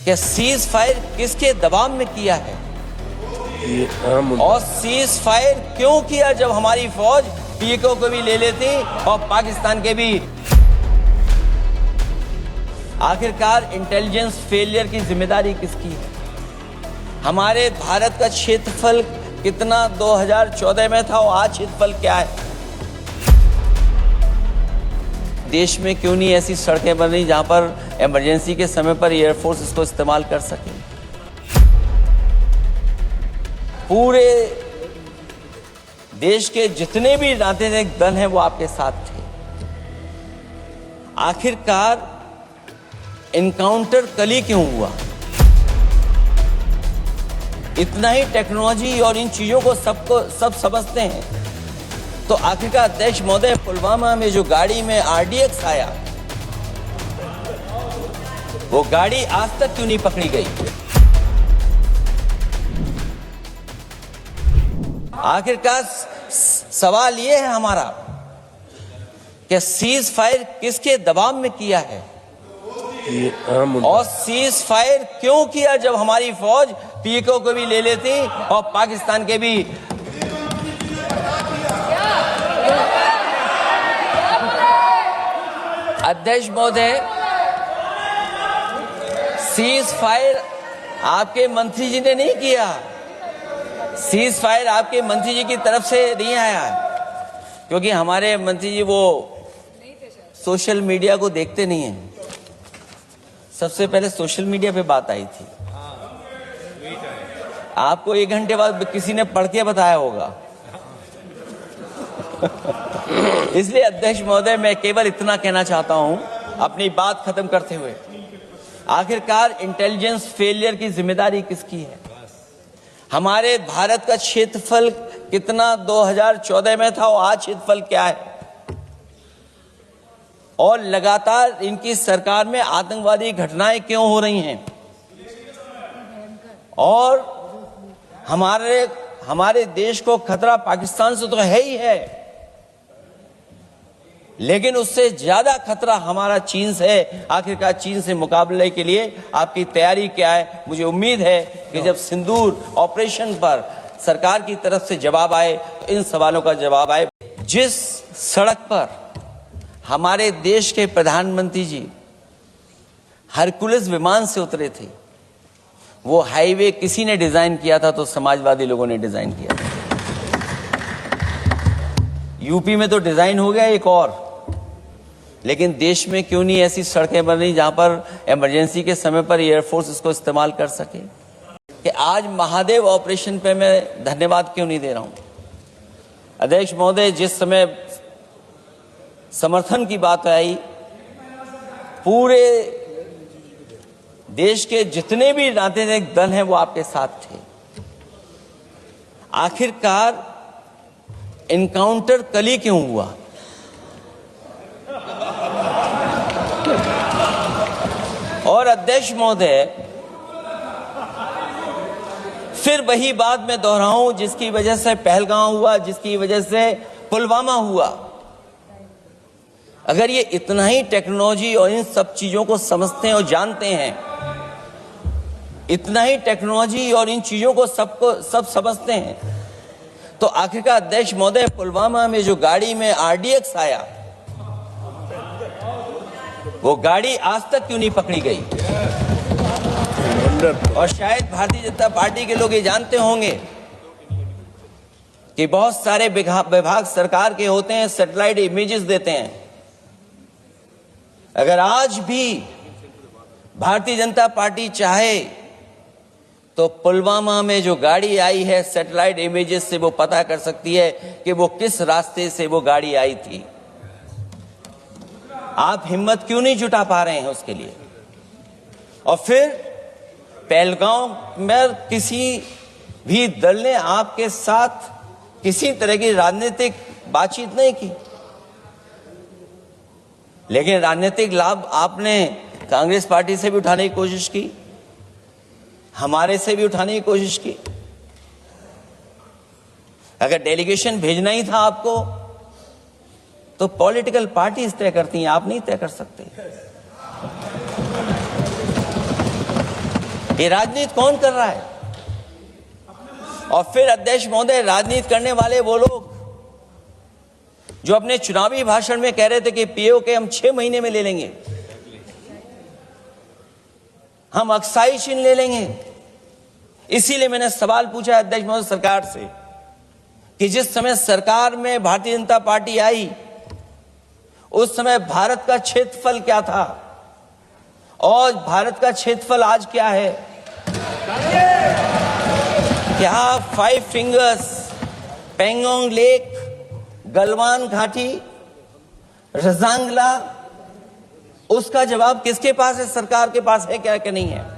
कि cease fire किसके दबाव में किया है और सीज फायर क्यों किया जब हमारी फौज पीओके को भी ले लेती और पाकिस्तान के भी। आखिरकार इंटेलिजेंस फेलियर की जिम्मेदारी किसकी है? हमारे भारत का क्षेत्रफल कितना 2014 में था और आज क्षेत्रफल क्या है? देश में क्यों नहीं ऐसी सड़कें बन रही जहां पर इमरजेंसी के समय पर एयरफोर्स इसको इस्तेमाल कर सके? पूरे देश के जितने भी राजनीतिक दल हैं वो आपके साथ थे। आखिरकार इनकाउंटर कल ही क्यों हुआ? इतना ही टेक्नोलॉजी और इन चीजों को सब समझते हैं तो आखिरकार अध्यक्ष महोदय पुलवामा में जो गाड़ी में RDX आया वो गाड़ी आज तक क्यों नहीं पकड़ी गई? आखिरकार सवाल ये है हमारा कि सीज फायर किसके दबाव में किया है और सीज फायर क्यों किया जब हमारी फौज पीओके को भी ले लेती और पाकिस्तान के भी। अध्यक्ष महोदय, सीज फायर आपके मंत्री जी ने नहीं किया। सीज फायर आपके मंत्री जी की तरफ से नहीं आया क्योंकि हमारे मंत्री जी वो सोशल मीडिया को देखते नहीं हैं। सबसे पहले सोशल मीडिया पे बात आई थी, आपको 1 घंटे बाद किसी ने पढ़ के बताया होगा। इसलिए अध्यक्ष महोदय मैं केवल इतना कहना चाहता हूं अपनी बात खत्म करते हुए, आखिरकार इंटेलिजेंस फेलियर की जिम्मेदारी किसकी है? हमारे भारत का क्षेत्रफल कितना 2014 में था और आज क्षेत्रफल क्या है? और लगातार इनकी सरकार में आतंकवादी घटनाएं क्यों हो रही हैं? और हमारे देश को खतरा पाकिस्तान से तो है ही है, लेकिन उससे ज्यादा खतरा हमारा चीन से है। आखिरकार चीन से मुकाबले के लिए आपकी तैयारी क्या है? मुझे उम्मीद है कि जब सिंदूर ऑपरेशन पर सरकार की तरफ से जवाब आए तो इन सवालों का जवाब आए। जिस सड़क पर हमारे देश के प्रधानमंत्री जी हरकुलिस विमान से उतरे थे, वो हाईवे किसी ने डिजाइन किया था? तो समाजवादी लोगों ने डिजाइन किया था। यूपी में तो डिजाइन हो गया एक और, लेकिन देश में क्यों नहीं ऐसी सड़कें बन रही जहां पर इमरजेंसी के समय पर एयरफोर्स इसको इस्तेमाल कर सके? कि आज महादेव ऑपरेशन पे मैं धन्यवाद क्यों नहीं दे रहा हूं? अध्यक्ष महोदय, जिस समय समर्थन की बात आई, पूरे देश के जितने भी राजनीतिक दल हैं वो आपके साथ थे। आखिरकार इनकाउंटर कल ही क्यों हुआ? और अध्यक्ष महोदय, फिर वही बात मैं दोहराऊं जिसकी वजह से पहलगांव हुआ, जिसकी वजह से पुलवामा हुआ। अगर ये इतना ही टेक्नोलॉजी और इन सब चीजों को समझते हैं और जानते हैं, इतना ही टेक्नोलॉजी और इन चीजों को सब समझते हैं, तो आखिरकार अध्यक्ष महोदय पुलवामा में जो गाड़ी में RDX आया वो गाड़ी आज तक क्यों नहीं पकड़ी गई? और शायद भारतीय जनता पार्टी के लोग ये जानते होंगे कि बहुत सारे विभाग सरकार के होते हैं, सैटेलाइट इमेजेस देते हैं। अगर आज भी भारतीय जनता पार्टी चाहे तो पुलवामा में जो गाड़ी आई है, सैटेलाइट इमेजेस से वो पता कर सकती है कि वो किस रास्ते से वो गाड़ी आई थी। आप हिम्मत क्यों नहीं जुटा पा रहे हैं उसके लिए? और फिर पहलगांव में किसी भी दल ने आपके साथ किसी तरह की राजनीतिक बातचीत नहीं की, लेकिन राजनीतिक लाभ आपने कांग्रेस पार्टी से भी उठाने की कोशिश की, हमारे से भी उठाने की कोशिश की। अगर डेलीगेशन भेजना ही था आपको तो पॉलिटिकल पार्टीज तय करती हैं, आप नहीं तय कर सकते। ये राजनीति कौन कर रहा है? और फिर अध्यक्ष महोदय, राजनीति करने वाले वो लोग जो अपने चुनावी भाषण में कह रहे थे कि पीओके हम 6 महीने में ले लेंगे, हम अक्साई चिन्ह ले लेंगे। इसीलिए मैंने सवाल पूछा अध्यक्ष महोदय सरकार से कि जिस समय सरकार में भारतीय जनता पार्टी आई उस समय भारत का क्षेत्रफल क्या था और भारत का क्षेत्रफल आज क्या है? क्या 5 फिंगर्स, पेंगोंग लेक, गलवान घाटी, रजांगला, उसका जवाब किसके पास है? सरकार के पास है क्या कि नहीं है?